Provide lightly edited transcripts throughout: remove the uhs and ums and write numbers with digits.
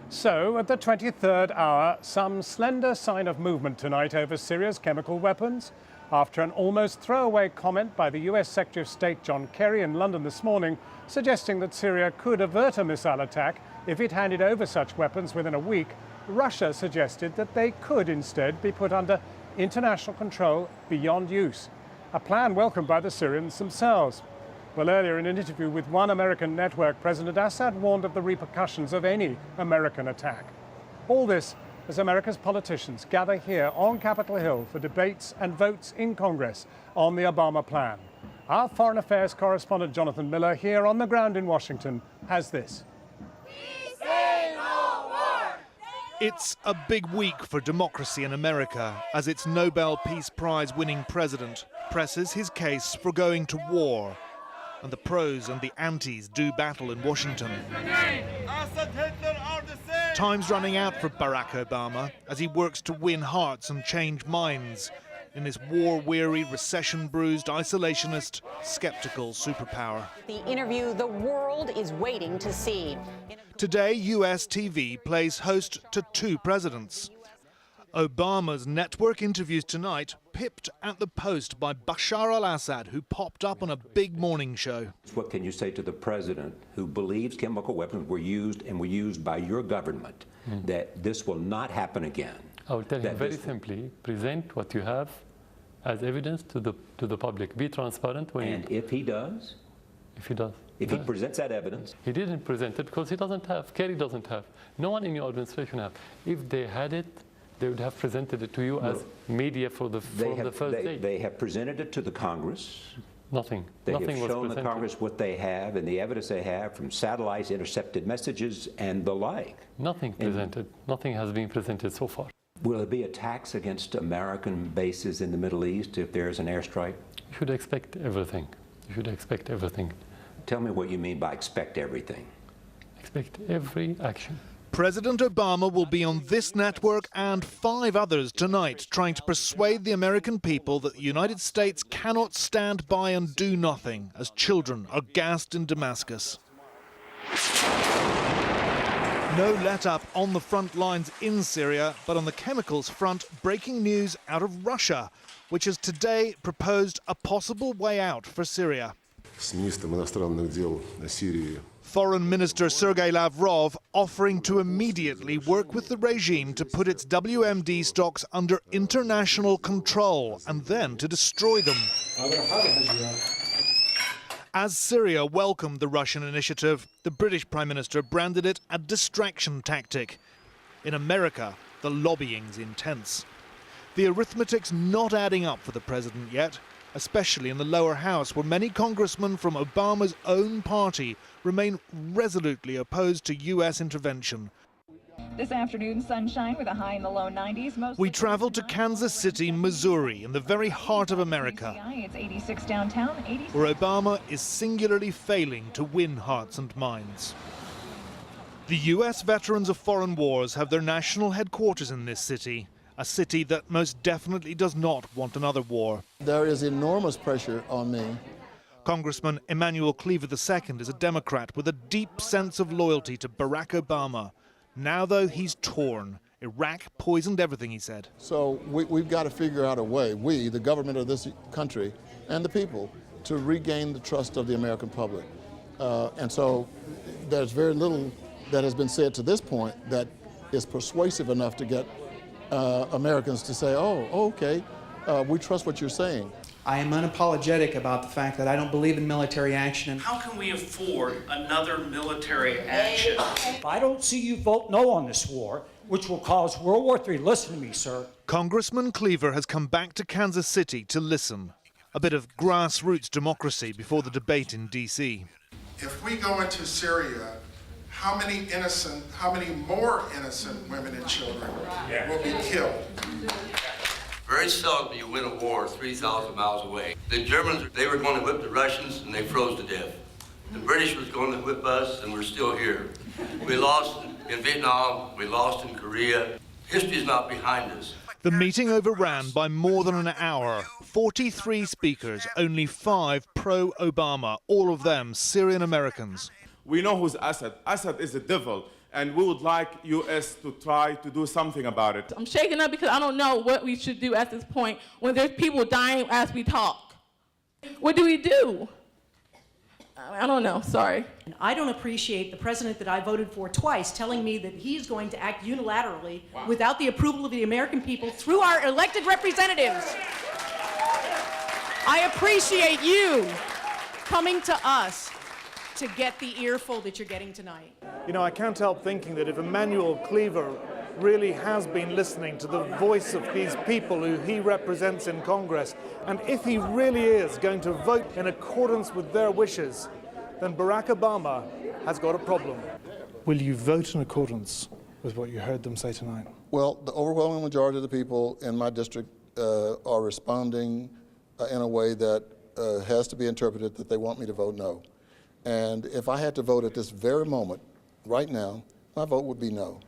So, at the 23rd hour, some slender sign of movement tonight over Syria's chemical weapons. After an almost throwaway comment by the US Secretary of State John Kerry in London this morning, suggesting that Syria could avert a missile attack if it handed over such weapons within a week, Russia suggested that they could instead be put under international control beyond use. A plan welcomed by the Syrians themselves. Well, earlier in an interview with one American network, President Assad warned of the repercussions of any American attack. All this as America's politicians gather here on Capitol Hill for debates and votes in Congress on the Obama plan. Our Foreign Affairs Correspondent Jonathan Miller, here on the ground in Washington, has this. It's a big week for democracy in America as its Nobel Peace Prize winning president presses his case for going to war. And the pros and the antis do battle in Washington. Time's running out for Barack Obama as he works to win hearts and change minds in this war-weary, recession-bruised, isolationist, skeptical superpower. The interview the world is waiting to see. Today, US TV plays host to two presidents. Obama's network interviews tonight pipped at the post by Bashar al-Assad, who popped up on a big morning show. What can you say to the president who believes chemical weapons were used and were used by your government, that this will not happen again? I will tell him very simply, present what you have as evidence to the public. Be transparent. And if he does? If he does. If he presents that evidence? He didn't present it because he doesn't have, Kerry doesn't have, no one in your administration have. If they had it, they would have presented it to you as media from the first day. They have presented it to the Congress. Nothing. Nothing was shown presented. the Congress what they have and the evidence they have from satellites, intercepted messages, and the like. Nothing presented. Nothing has been presented so far. Will there be attacks against American bases in the Middle East if there is an airstrike? You should expect everything. You should expect everything. Tell me what you mean by expect everything. Expect every action. President Obama will be on this network and 5 others tonight, trying to persuade the American people that the United States cannot stand by and do nothing as children are gassed in Damascus. No let-up on the front lines in Syria, but on the chemicals front, breaking news out of Russia, which has today proposed a possible way out for Syria. Foreign Minister Sergei Lavrov offering to immediately work with the regime to put its WMD stocks under international control and then to destroy them. As Syria welcomed the Russian initiative, the British Prime Minister branded it a distraction tactic. In America, the lobbying's intense. The arithmetic's not adding up for the president yet, especially in the lower house, where many congressmen from Obama's own party remain resolutely opposed to US intervention. This afternoon, sunshine with a high in the low 90s. We travel to Kansas City, Missouri, in the very heart of America, It's 86 downtown, 86. where Obama is singularly failing to win hearts and minds. The US veterans of foreign wars have their national headquarters in this city, a city that most definitely does not want another war. There is enormous pressure on me. Congressman Emanuel Cleaver II is a Democrat with a deep sense of loyalty to Barack Obama. Now, though, he's torn. Iraq poisoned everything, he said. So we've got to figure out a way, we, the government of this country, and the people, to regain the trust of the American public. And so there's very little that has been said to this point that is persuasive enough to get Americans to say, oh, okay, we trust what you're saying. I am unapologetic about the fact that I don't believe in military action. How can we afford another military action? I don't see you vote no on this war, which will cause World War III. Listen to me, sir. Congressman Cleaver has come back to Kansas City to listen. A bit of grassroots democracy before the debate in D.C. If we go into Syria, how many more innocent women and children will be killed? Very seldom you win a war 3,000 miles away. The Germans, they were going to whip the Russians and they froze to death. The British was going to whip us and we're still here. We lost in Vietnam, we lost in Korea. History is not behind us. The meeting overran by more than an hour. 43 speakers, only 5 pro-Obama, all of them Syrian Americans. We know who's Assad. Assad is the devil, and we would like U.S. to try to do something about it. I'm shaken up because I don't know what we should do at this point when there's people dying as we talk. What do we do? I don't know, sorry. I don't appreciate the president that I voted for twice telling me that he's going to act unilaterally without the approval of the American people through our elected representatives. I appreciate you coming to us to get the earful that you're getting tonight. You know, I can't help thinking that if Emmanuel Cleaver really has been listening to the voice of these people who he represents in Congress, and if he really is going to vote in accordance with their wishes, then Barack Obama has got a problem. Will you vote in accordance with what you heard them say tonight? Well, the overwhelming majority of the people in my district are responding in a way that has to be interpreted that they want me to vote no. And if I had to vote at this very moment, right now, my vote would be no.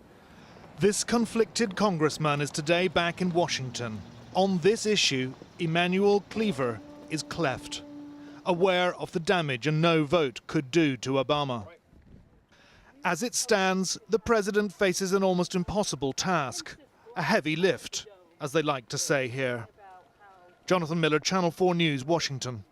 This conflicted congressman is today back in Washington. On this issue, Emmanuel Cleaver is cleft, aware of the damage a no vote could do to Obama. As it stands, the president faces an almost impossible task, a heavy lift, as they like to say here. Jonathan Miller, Channel 4 News, Washington.